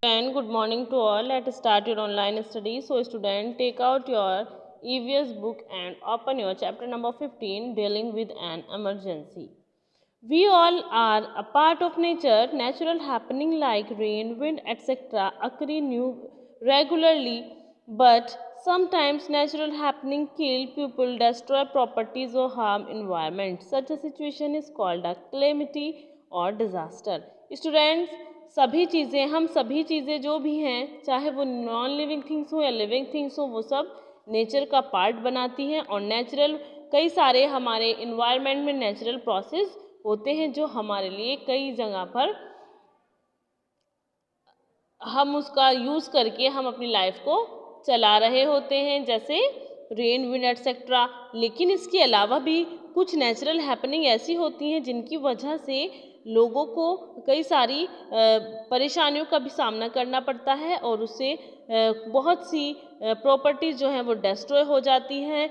And good morning to all. Let's start your online study. So student, take out your EVS book and open your chapter number 15, dealing with an emergency. We all are a part of nature. Natural happening like rain, wind, etc. occur regularly, but sometimes natural happening kill people, destroy properties or harm environment. Such a situation is called a calamity और disaster. Students, हम सभी चीज़ें जो भी हैं, चाहे वो non living things हो या लिविंग थिंग्स हो, वो सब नेचर का पार्ट बनाती हैं और नेचुरल कई सारे हमारे इन्वायरमेंट में नेचुरल प्रोसेस होते हैं जो हमारे लिए कई जगह पर हम उसका यूज़ करके हम अपनी लाइफ को चला रहे होते हैं, जैसे रेन, विंड एटसेट्रा। लेकिन इसके अलावा भी कुछ नेचुरल हैपनिंग ऐसी होती हैं जिनकी वजह से लोगों को कई सारी परेशानियों का भी सामना करना पड़ता है और उससे बहुत सी प्रॉपर्टीज़ जो हैं वो डिस्ट्रॉय हो जाती हैं,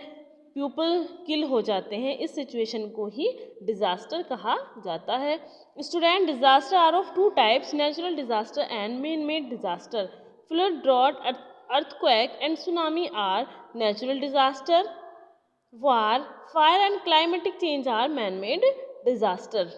पीपल किल हो जाते हैं। इस सिचुएशन को ही डिज़ास्टर कहा जाता है। Student, disaster are of two types, natural disaster and man made disaster. Flood, drought, earthquake and tsunami are natural disaster. War, fire and climatic change are man-made disaster.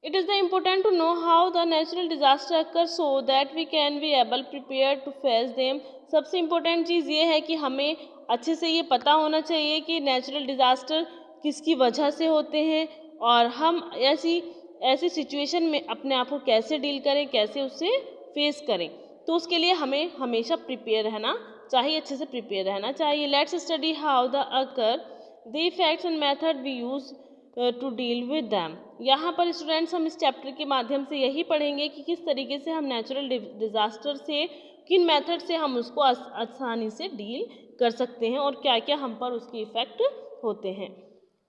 It is important to know how the natural disaster occurs so that we can be able prepared to face them. सबसे important चीज़ ये है कि हमें अच्छे से ये पता होना चाहिए कि नेचुरल डिज़ास्टर किसकी वजह से होते हैं और हम ऐसी सिचुएशन में अपने आप को कैसे डील करें, कैसे उससे फेस करें। तो उसके लिए हमें हमेशा प्रिपेयर रहना चाहिए, अच्छे से प्रिपेयर रहना चाहिए। Let's study how the occur the effects and method we use to deal with them. यहाँ पर स्टूडेंट्स हम इस चैप्टर के माध्यम से यही पढ़ेंगे कि किस तरीके से हम नेचुरल डिज़ास्टर से, किन मेथड से हम उसको आसानी से डील कर सकते हैं और क्या क्या हम पर उसके इफेक्ट होते हैं।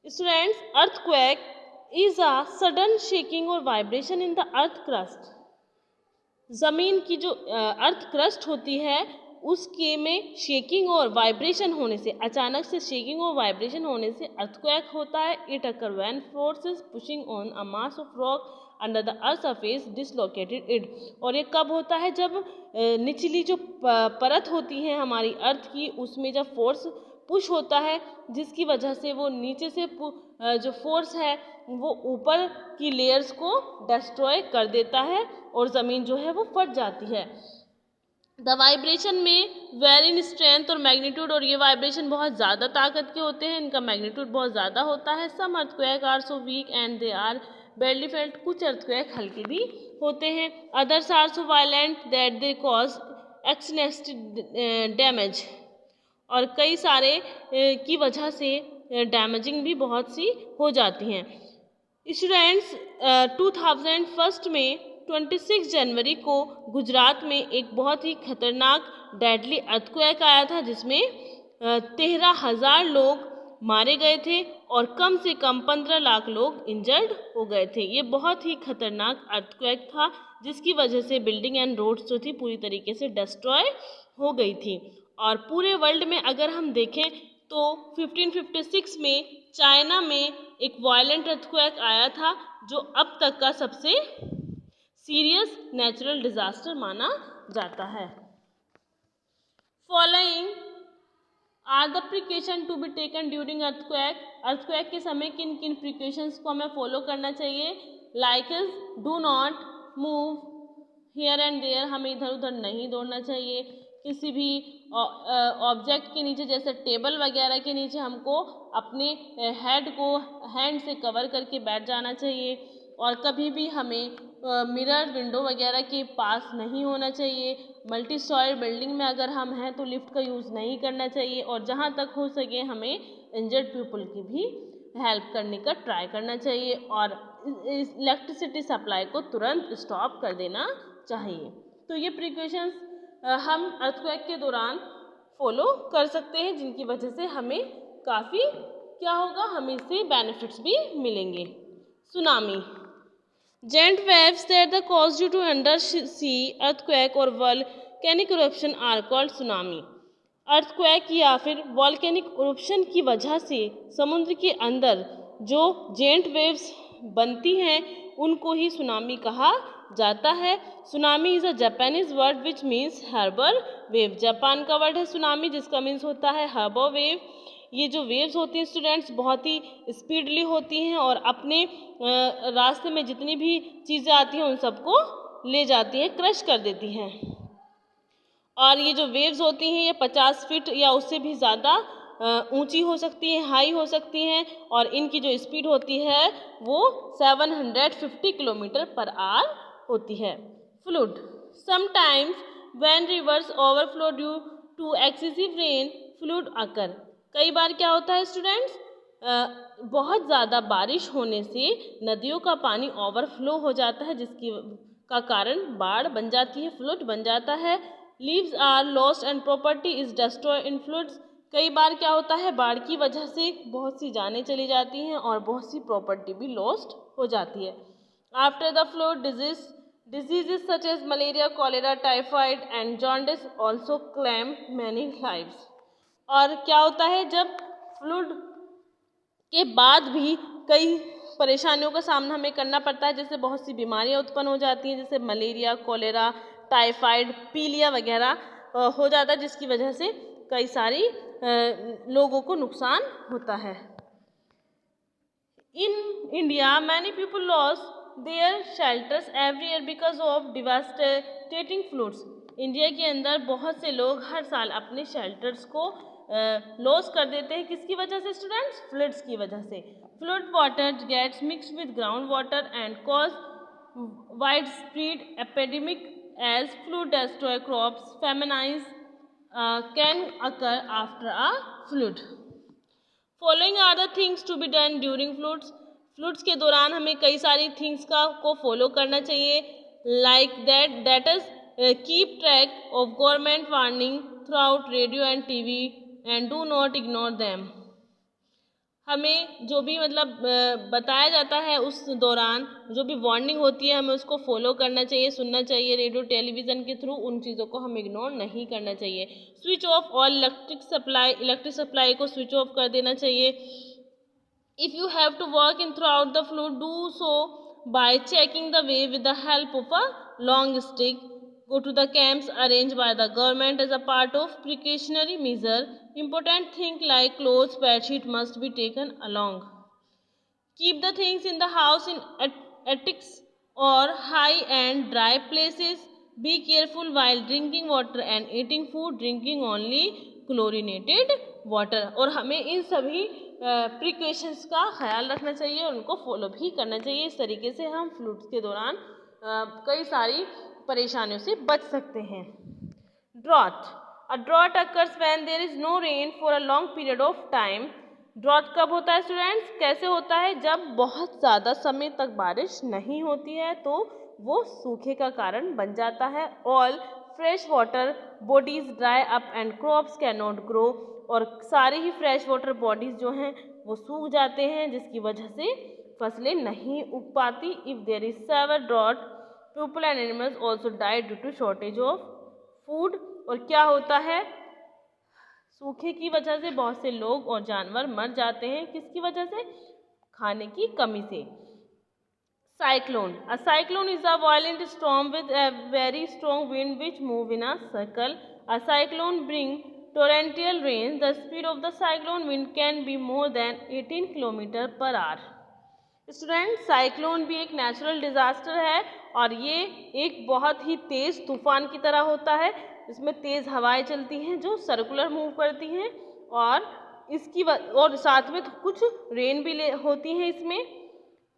Students, earthquake is a sudden shaking और vibration in the earth crust. ज़मीन की जो अर्थ क्रस्ट होती है उसके में शेकिंग और वाइब्रेशन होने से, अचानक से शेकिंग और वाइब्रेशन होने से अर्थक्वेक होता है। It occur when forces pushing on a mass of rock under the earth surface dislocated it. और ये कब होता है? जब निचली जो परत होती है हमारी अर्थ की, उसमें जब फोर्स पुश होता है जिसकी वजह से वो नीचे से जो फोर्स है वो ऊपर की लेयर्स को डिस्ट्रॉय कर देता है और ज़मीन जो है वो फट जाती है। द वाइब्रेशन में वेरी इन स्ट्रेंथ और मैग्नीट्यूड, और ये वाइब्रेशन बहुत ज़्यादा ताकत के होते हैं, इनका मैग्नीट्यूड बहुत ज़्यादा होता है। Some earthquake are so weak and they are badly felt, कुछ अर्थक्वेक हल्के भी होते हैं। Others are so violent that they cause extensive damage, और कई सारे की वजह से डैमेजिंग भी बहुत सी हो जाती हैं। स्टूडेंट्स, 2001 में 26 जनवरी को गुजरात में एक बहुत ही खतरनाक डेडली अर्थक्वेक आया था जिसमें 13,000 लोग मारे गए थे और कम से कम 15 लाख लोग इंजर्ड हो गए थे। ये बहुत ही खतरनाक अर्थक्वेक था जिसकी वजह से बिल्डिंग एंड रोड्स जो थी पूरी तरीके से डिस्ट्रॉय हो गई थी। और पूरे वर्ल्ड में अगर हम देखें तो 1556 में चाइना में एक वायलेंट अर्थक्वेक आया था जो अब तक का सबसे सीरियस नेचुरल डिज़ास्टर माना जाता है। Following are the precaution to be taken during earthquake. Earthquake के समय किन किन प्रिकॉशंस को हमें फॉलो करना चाहिए? Like do not move here and there, हमें इधर उधर नहीं दौड़ना चाहिए। किसी भी ऑब्जेक्ट के नीचे जैसे टेबल वगैरह के नीचे हमको अपने हेड को हैंड से कवर करके बैठ जाना चाहिए और कभी भी हमें मिरर, विंडो वगैरह के पास नहीं होना चाहिए। मल्टी स्टोरी बिल्डिंग में अगर हम हैं तो लिफ्ट का यूज़ नहीं करना चाहिए और जहाँ तक हो सके हमें इंजर्ड पीपल की भी हेल्प करने का ट्राई करना चाहिए और इलेक्ट्रिसिटी सप्लाई को तुरंत स्टॉप कर देना चाहिए। तो ये प्रिकॉशंस हम अर्थक्वेक के दौरान फॉलो कर सकते हैं जिनकी वजह से हमें काफ़ी क्या होगा, हमें इससे बेनिफिट्स भी मिलेंगे। Tsunami, giant waves that the cause due to under sea earthquake और volcanic eruption are called tsunami. Earthquake या फिर वॉल्केनिक इरप्शन की वजह से समुद्र के अंदर जो जेंट वेव्स बनती हैं उनको ही सुनामी कहा जाता है। Tsunami is a Japanese word which means harbour wave. Japan का वर्ड है सुनामी जिसका मीन्स होता है हार्बर वेव। ये जो वेव्स होती हैं स्टूडेंट्स बहुत ही स्पीडली होती हैं और अपने रास्ते में जितनी भी चीज़ें आती हैं उन सबको ले जाती हैं, क्रश कर देती हैं। और ये जो वेव्स होती हैं ये 50 फीट या उससे भी ज़्यादा ऊंची हो सकती है, हाई हो सकती हैं और इनकी जो स्पीड होती है वो 750 किलोमीटर पर आवर होती है। Flood sometimes when rivers overflow due to excessive rain flood occur. कई बार क्या होता है स्टूडेंट्स, बहुत ज़्यादा बारिश होने से नदियों का पानी ओवरफ्लो हो जाता है जिसकी का कारण बाढ़ बन जाती है, फ्लड बन जाता है। Lives are lost and property is destroyed in floods. कई बार क्या होता है बाढ़ की वजह से बहुत सी जानें चली जाती हैं और बहुत सी प्रॉपर्टी भी लॉस्ट हो जाती है। After the flood diseases such as malaria, cholera, typhoid and jaundice also claim many lives। और क्या होता है जब फ्लड के बाद भी कई परेशानियों का सामना हमें करना पड़ता है, जैसे बहुत सी बीमारियां उत्पन्न हो जाती हैं जैसे मलेरिया, कोलेरा, टाइफाइड, पीलिया वगैरह हो जाता है जिसकी वजह से कई सारी लोगों को नुकसान होता है। In India many people loss their shelters every year because of devastating floods. India के अंदर बहुत से लोग हर साल अपने शेल्टर्स को लॉस कर देते हैं। किसकी वजह से स्टूडेंट्स? फ्लड्स की वजह से। Flood water gets mixed with ground water and cause wide spread epidemic as flood destroy crops, famines can occur after a flood। Following are the things to be done during floods. Floods के दौरान हमें कई सारी things को follow करना चाहिए, like that is keep track of government warning through out radio and TV and do not ignore them. हमें जो भी मतलब बताया जाता है उस दौरान जो भी वार्निंग होती है हमें उसको फॉलो करना चाहिए, सुनना चाहिए। रेडियो टेलीविज़न के थ्रू उन चीज़ों को हम इग्नोर नहीं करना चाहिए। Switch off all electric supply को स्विच ऑफ कर देना चाहिए। If you have to work in throughout the flood do so by checking the way with the help of a long stick. Go to the camps arranged by the government as a part of precautionary measure. Important things like clothes, bedsheet must be taken along. Keep the things in the house in attics or high and dry places. Be careful while drinking water and eating food. Drinking only chlorinated water। और हमें इन सभी precautions का ख्याल रखना चाहिए और उनको follow भी करना चाहिए। इस तरीके से हम फ्लड्स के दौरान कई सारी परेशानियों से बच सकते हैं। Drought a drought occurs when there is no rain for a long period of time. Drought कब होता है स्टूडेंट्स? कैसे होता है? जब बहुत ज़्यादा समय तक बारिश नहीं होती है तो वो सूखे का कारण बन जाता है। All fresh water bodies dry up and crops can not grow. और सारी ही फ्रेश वाटर बॉडीज जो हैं वो सूख जाते हैं जिसकी वजह से फसलें नहीं उग पाती। If there is severe drought people and animals also die due to shortage of food. और क्या होता है? सूखे की वजह से बहुत से लोग और जानवर मर जाते हैं। किसकी वजह से? खाने की कमी से। Cyclone a cyclone is a violent storm with a very strong wind which move in a circle. A cyclone bring torrential rain. The speed of the cyclone wind can be more than 18 kilometre per hour. Student cyclone भी एक natural disaster है और ये एक बहुत ही तेज़ तूफान की तरह होता है। इसमें तेज़ हवाएं चलती हैं जो सर्कुलर मूव करती हैं और और साथ में कुछ रेन भी होती है इसमें।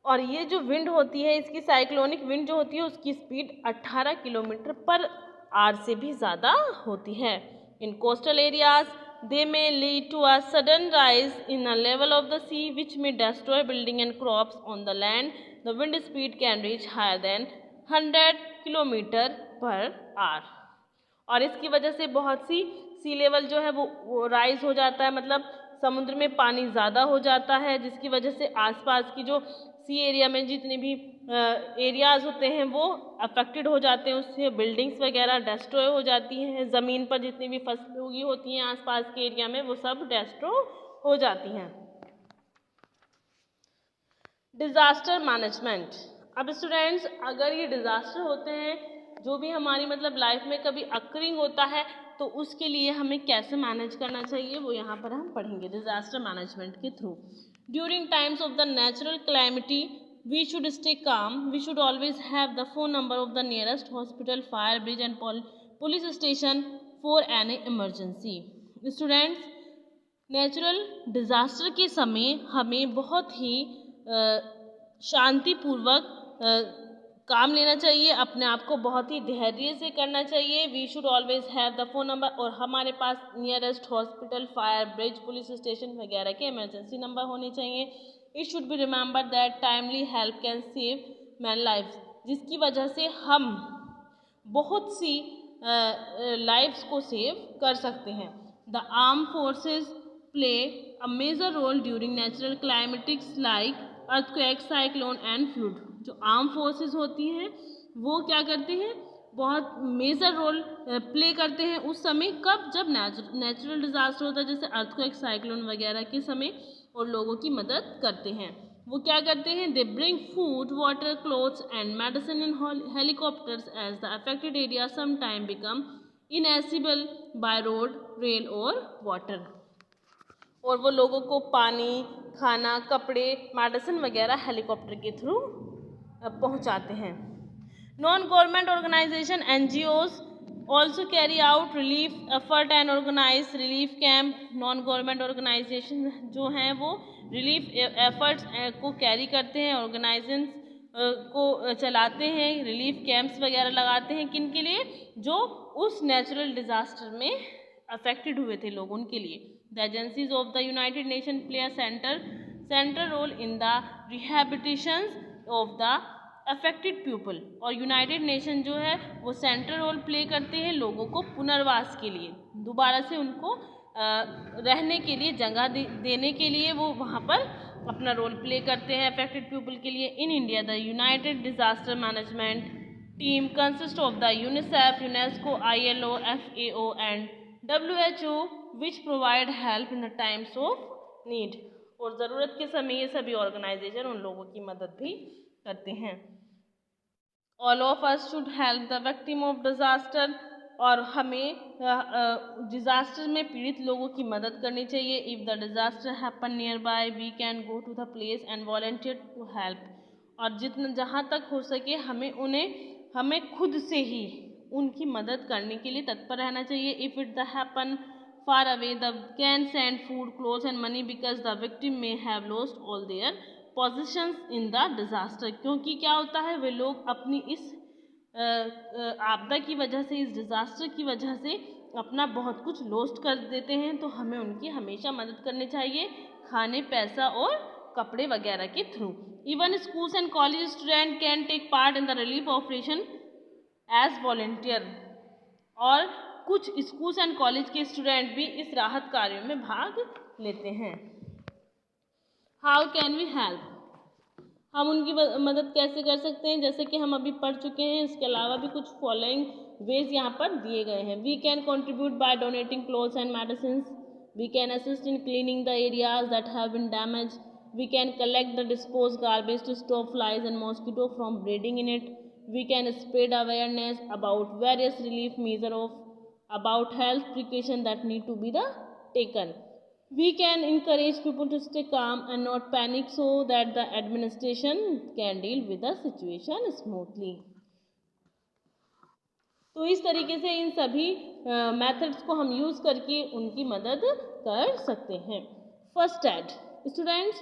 और ये जो विंड होती है इसकी साइक्लोनिक विंड जो होती है उसकी स्पीड 18 किलोमीटर पर आवर से भी ज़्यादा होती है। इन coastal areas they may lead to a sudden rise in the level of the sea which may destroy building and crops on the land. The wind speed can reach higher than 100 kilometre per hour. और इसकी वजह से बहुत सी सी level जो है वो rise हो जाता है, मतलब समुद्र में पानी ज़्यादा हो जाता है जिसकी वजह से आसपास की जो सी एरिया में जितने भी एरियाज़ होते हैं वो अफेक्टेड हो जाते हैं। उससे बिल्डिंग्स वगैरह डिस्ट्रॉय हो जाती हैं। ज़मीन पर जितनी भी फसलें उगी होती हैं आसपास के एरिया में वो सब डिस्ट्रॉय हो जाती हैं। डिज़ास्टर मैनेजमेंट अब स्टूडेंट्स, अगर ये डिज़ास्टर होते हैं, जो भी हमारी मतलब लाइफ में कभी अक्रिंग होता है, तो उसके लिए हमें कैसे मैनेज करना चाहिए वो यहाँ पर हम पढ़ेंगे डिज़ास्टर मैनेजमेंट के through. During times of the natural calamity we should stay calm, we should always have the phone number of the nearest hospital, fire brigade and police station for any emergency. Students, natural disaster के समय हमें बहुत ही शांतिपूर्वक काम लेना चाहिए, अपने आप को बहुत ही धैर्य से करना चाहिए। We should always have the phone number, और हमारे पास nearest hospital, fire brigade, police station वगैरह के इमरजेंसी नंबर होने चाहिए। It should be remember that timely help can save man life, जिसकी वजह से हम बहुत सी लाइफ्स को सेव कर सकते हैं। The arm forces play a major role during natural calamities like earthquake, cyclone and flood. जो आर्म फोर्सेस होती हैं वो क्या करते हैं, बहुत मेजर रोल प्ले करते हैं उस समय, कब, जब नेचुरल डिज़ास्टर होता है, जैसे अर्थक्वेक, साइक्लोन वगैरह के समय, और लोगों की मदद करते हैं। वो क्या करते हैं, they bring food, water, clothes and medicine in helicopters as the affected area some time become inaccessible by road, rail और वाटर। और वो लोगों को पानी, खाना, कपड़े, मेडिसिन वगैरह हेलीकॉप्टर के थ्रू पहुंचाते हैं। Non government organisation NGOs also carry out relief effort and organize relief camp। Non government organisation जो हैं वो रिलीफ एफर्ट्स को कैरी करते हैं, ऑर्गेनाइजेशन को चलाते हैं, रिलीफ कैंप्स वगैरह लगाते हैं, किन के लिए, जो उस नेचुरल डिज़ास्टर में अफेक्टेड हुए थे लोग, उनके लिए। The agencies of the United Nation play a central role in the rehabilitation of the affected people. और यूनाइटेड नेशन जो है वो सेंट्रल रोल प्ले करते हैं लोगों को पुनर्वास के लिए, दोबारा से उनको रहने के लिए जगह देने के लिए वो वहाँ पर अपना रोल प्ले करते हैं अफेक्टेड पीपल के लिए। In India the United disaster management team consist of the UNICEF, UNESCO, ILO, FAO and WHO which provide help in the times of need. और ज़रूरत के समय ये सभी ऑर्गेनाइजेशन उन लोगों की मदद भी करते हैं। All of us should help the victim of disaster. और हमें डिज़ास्टर में पीड़ित लोगों की मदद करनी चाहिए। If the disaster happen nearby we can go to the place and volunteer to help. और जितना जहाँ तक हो सके हमें खुद से ही उनकी मदद करने के लिए तत्पर रहना चाहिए। If it the happen far away the can send food, clothes and money because the victim may have lost all their possessions in the disaster। क्योंकि क्या होता है, वे लोग अपनी इस आपदा की वजह से, इस डिज़ास्टर की वजह से अपना बहुत कुछ लॉस्ट कर देते हैं। तो हमें उनकी हमेशा मदद करनी चाहिए, खाने, पैसा और कपड़े वगैरह के थ्रू। Even schools and college student can take part in the relief operation as volunteer. और कुछ स्कूल्स एंड कॉलेज के स्टूडेंट भी इस राहत कार्यों में भाग लेते हैं। हाउ कैन वी हेल्प, हम उनकी मदद कैसे कर सकते हैं, जैसे कि हम अभी पढ़ चुके हैं। इसके अलावा भी कुछ फॉलोइंग वेज यहाँ पर दिए गए हैं। We can contribute by donating clothes and medicine, we can assist in cleaning the areas that have been damage, we can collect the dispose garbage to stop flies and mosquito from breeding in it, we can spread awareness about various relief measure of about health precautions that need to be taken. We can encourage people to stay calm and not panic so that the administration can deal with the situation smoothly। तो इस तरीके से इन सभी methods को हम use करके उनकी मदद कर सकते हैं। फर्स्ट एड, स्टूडेंट्स,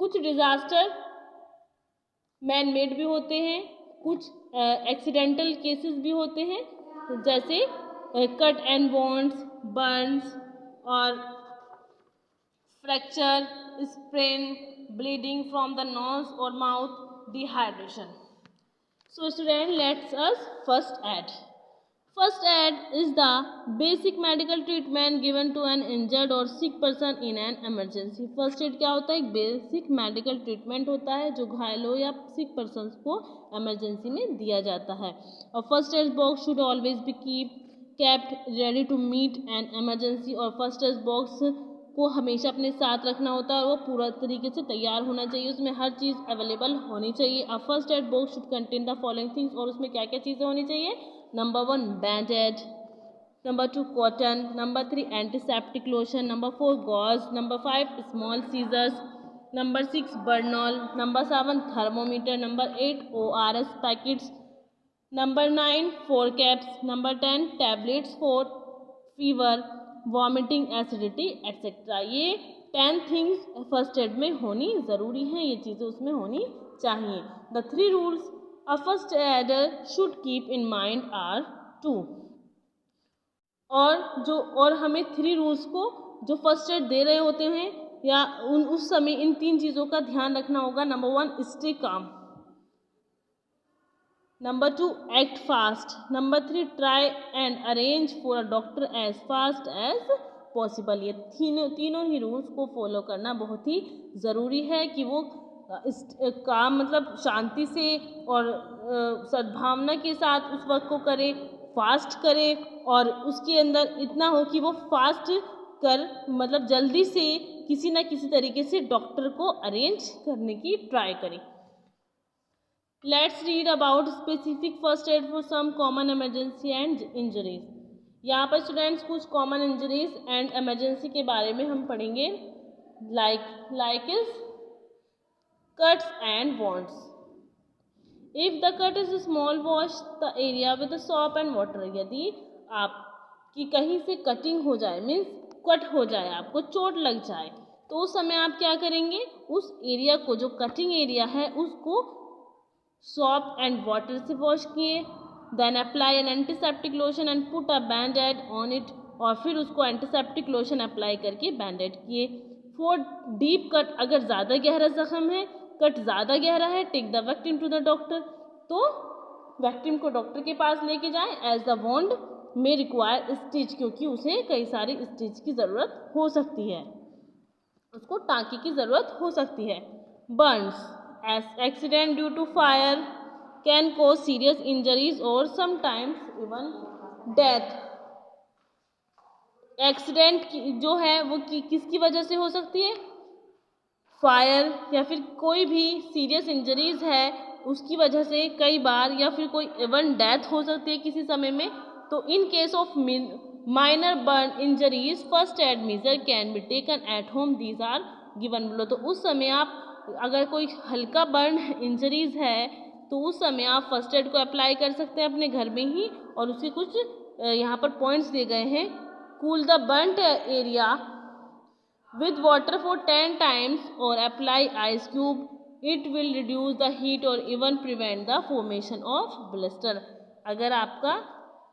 कुछ डिज़ास्टर मैन मेड भी होते हैं, कुछ एक्सीडेंटल केसेस भी होते हैं, जैसे कट एंड वॉन्ड्स, बर्न्स और fracture, sprain, bleeding from the nose और mouth, dehydration. So student, let's us first aid. First aid is the basic medical treatment given to an injured or sick person in an emergency। First aid क्या होता है, एक basic medical treatment होता है जो घायलों या सिक पर्सन्स को इमरजेंसी में दिया जाता है। और first aid box should always be kept ready to meet an emergency। और फर्स्ट एड बॉक्स को हमेशा अपने साथ रखना होता है और वो पूरा तरीके से तैयार होना चाहिए, उसमें हर चीज़ अवेलेबल होनी चाहिए। A first aid box should contain the following things, और उसमें क्या क्या चीज़ें होनी चाहिए? Number 1 bandaid, number 2 cotton, number 3 antiseptic lotion, number 4 gauze, number 5 small scissors, number 6 Burnol, number 7 thermometer, number 8 ORS packets, number 9 4 caps, number 10 tablets for fever, vomiting, acidity etcetera. ये 10 things first aid में होनी ज़रूरी हैं, ये चीज़ें उसमें होनी चाहिए। The 3 rules a first aider should keep in mind are 2, और हमें 3 रूल्स को जो फर्स्ट एड दे रहे होते हैं या उस समय इन 3 चीज़ों का ध्यान रखना होगा। Number 1 stay calm, number 2 act fast, number 3 try and arrange for a doctor as fast as possible. ये तीनों ही रूल्स को फॉलो करना बहुत ही ज़रूरी है कि वो काम मतलब शांति से और सद्भावना के साथ उस वक्त को करे, फास्ट करे, और उसके अंदर इतना हो कि वो फास्ट कर मतलब जल्दी से किसी न किसी तरीके से डॉक्टर को अरेंज करने की ट्राई करें। Let's read about specific first aid for some common emergency and injuries. यहाँ पर स्टूडेंट्स कुछ कॉमन इंजरीज एंड इमरजेंसी के बारे में हम पढ़ेंगे। Like is cuts and wands. If the cut is small wash the area with shop and water. यदि आपकी कहीं से कटिंग हो जाए, मीन्स कट हो जाए, आपको चोट लग जाए, तो उस समय आप क्या करेंगे? उस एरिया को, जो कटिंग एरिया है, उसको सॉप एंड वाटर से वॉश किए। Then apply an antiseptic lotion and put a bandaid on it, और फिर उसको एंटीसेप्टिक लोशन अप्लाई करके बैंडेड किए। फॉर डीप कट, अगर ज़्यादा गहरा जख्म है, कट ज़्यादा गहरा है, take the victim to the doctor, तो विक्टिम को डॉक्टर के पास लेके जाएं। एज द वॉन्ड में रिक्वायर स्टिच, क्योंकि उसे कई सारी स्टिच की ज़रूरत हो सकती है, उसको टाँकी की ज़रूरत हो सकती है। Burns, accident due to fire can cause serious injuries or sometimes even death। Accident जो है वो किसकी वजह से हो सकती है? फायर या फिर कोई भी सीरियस इंजरीज है उसकी वजह से कई बार, या फिर कोई इवन डेथ हो सकती है किसी समय में। तो in case of minor burn injuries first aid measure can be taken at home, these are given below. तो उस समय आप, अगर कोई हल्का बर्न इंजरीज है तो उस समय आप फर्स्ट एड को अप्लाई कर सकते हैं अपने घर में ही, और उसके कुछ यहाँ पर पॉइंट्स दिए गए हैं। Cool the burned area with water for 10 times or apply ice cube, it will reduce the heat or even prevent the formation of blister। अगर आपका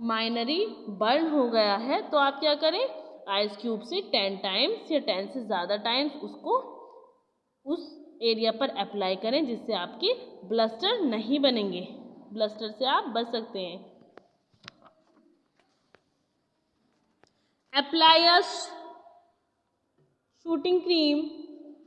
माइनरी बर्न हो गया है तो आप क्या करें? आइस क्यूब से 10 टाइम्स या 10 से ज़्यादा टाइम्स उसको उस एरिया पर अप्लाई करें, जिससे आपके ब्लस्टर नहीं बनेंगे, ब्लस्टर से आप बच सकते हैं। अप्लाई अ शूटिंग क्रीम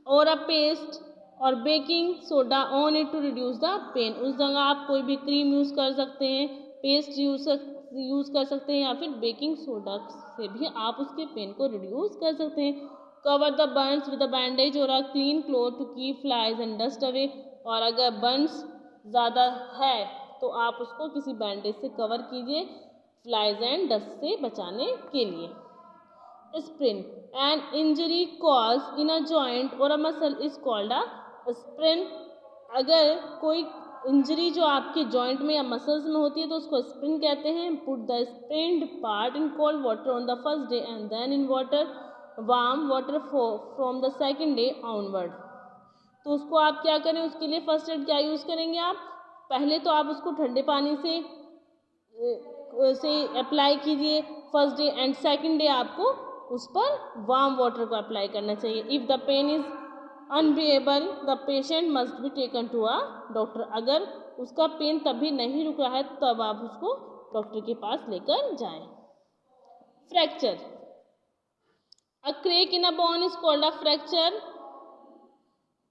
और अ पेस्ट और baking soda on it to reduce the pain. उस जगह आप कोई भी क्रीम यूज़ कर सकते हैं, पेस्ट यूज़ कर सकते हैं, या फिर बेकिंग सोडा से भी आप उसके पेन को रिड्यूस कर सकते हैं। Cover the burns with a bandage और a clean cloth to keep flies and dust away. और अगर बर्न्स ज़्यादा है तो आप उसको किसी बैंडेज से कवर कीजिए फ्लाइज एंड डस्ट से बचाने के लिए। Sprain, an injury cause in a joint और a muscle is called a sprain. अगर कोई इंजरी जो आपके जॉइंट में या मसल्स में होती है तो उसको स्प्रिन कहते हैं। Put the sprained part in cold water on the first day and then in warm water from the second day onward. तो उसको आप क्या करें? उसके लिए फर्स्ट एड क्या यूज़ करेंगे आप? पहले तो आप उसको ठंडे पानी से अप्लाई कीजिए first day, and second day आपको उस पर वार्म वाटर को अप्लाई करना चाहिए। If the pain is unbearable the patient must be taken to a doctor. अगर उसका पेन तभी नहीं रुक रहा है तब आप उसको डॉक्टर के पास लेकर जाएं। Fracture, a crack in a bone is called a fracture.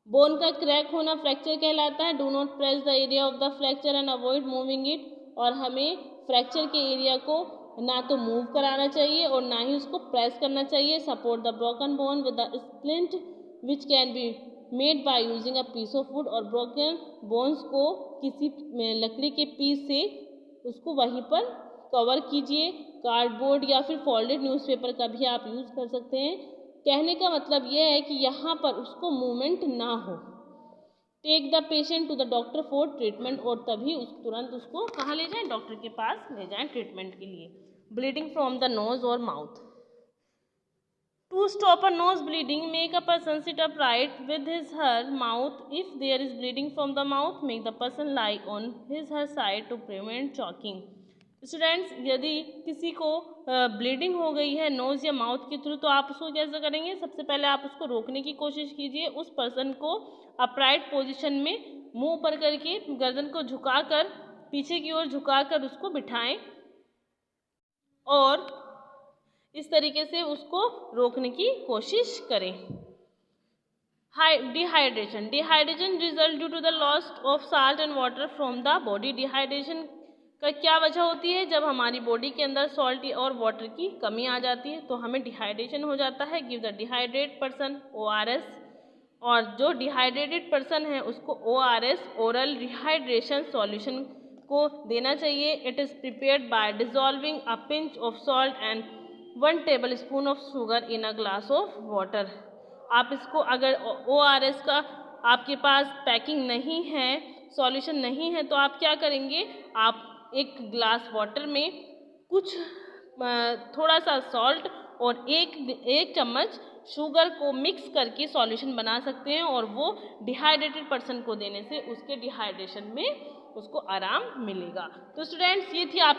Bone का क्रैक होना फ्रैक्चर कहलाता है। Do not press the area of the fracture and avoid moving it. और हमें फ्रैक्चर के एरिया को ना तो मूव कराना चाहिए और ना ही उसको प्रेस करना चाहिए। Support the broken bone with the splint which can be made by using a piece of wood. और ब्रोकन बोन्स को किसी लकड़ी के पीस से उसको वहीं पर कवर कीजिए। कार्डबोर्ड या फिर फोल्डेड न्यूज़पेपर का भी आप यूज़ कर सकते हैं। कहने का मतलब यह है कि यहाँ पर उसको मूवमेंट ना हो। Take the patient to the doctor for treatment. और तभी तुरंत उसको कहाँ ले जाएं, डॉक्टर के पास ले जाएं ट्रीटमेंट के लिए। ब्लीडिंग फ्रॉम द नोज और mouth. To stop a nose bleeding, make a person sit upright with his her mouth. If there is bleeding from the mouth, make the person lie on his her side to prevent choking. Students, यदि किसी को bleeding हो गई है nose या mouth के through, तो आप उसको कैसे करेंगे? सबसे पहले आप उसको रोकने की कोशिश कीजिए। उस पर्सन को अपराइट पोजीशन में मुंह ऊपर करके गर्दन को झुकाकर पीछे की ओर झुकाकर उसको बिठाएं और इस तरीके से उसको रोकने की कोशिश करें। Dehydration. Dehydration result due to the loss of salt and water from the body. Dehydration का क्या वजह होती है? जब हमारी बॉडी के अंदर सॉल्ट और वाटर की कमी आ जाती है तो हमें डिहाइड्रेशन हो जाता है। Give the dehydrate person ORS। और जो डिहाइड्रेटेड पर्सन है उसको ORS ओरल रिहाइड्रेशन सॉल्यूशन को देना चाहिए। It is prepared by dissolving a pinch of salt and 1 tablespoon of sugar in a glass of water. आप इसको अगर ORS का आपके पास पैकिंग नहीं है, सॉल्यूशन नहीं है, तो आप क्या करेंगे? आप एक ग्लास वाटर में कुछ थोड़ा सा सॉल्ट और एक चम्मच शुगर को मिक्स करके सॉल्यूशन बना सकते हैं और वो डिहाइड्रेटेड पर्सन को देने से उसके डिहाइड्रेशन में उसको आराम मिलेगा। तो स्टूडेंट्स, ये थी आप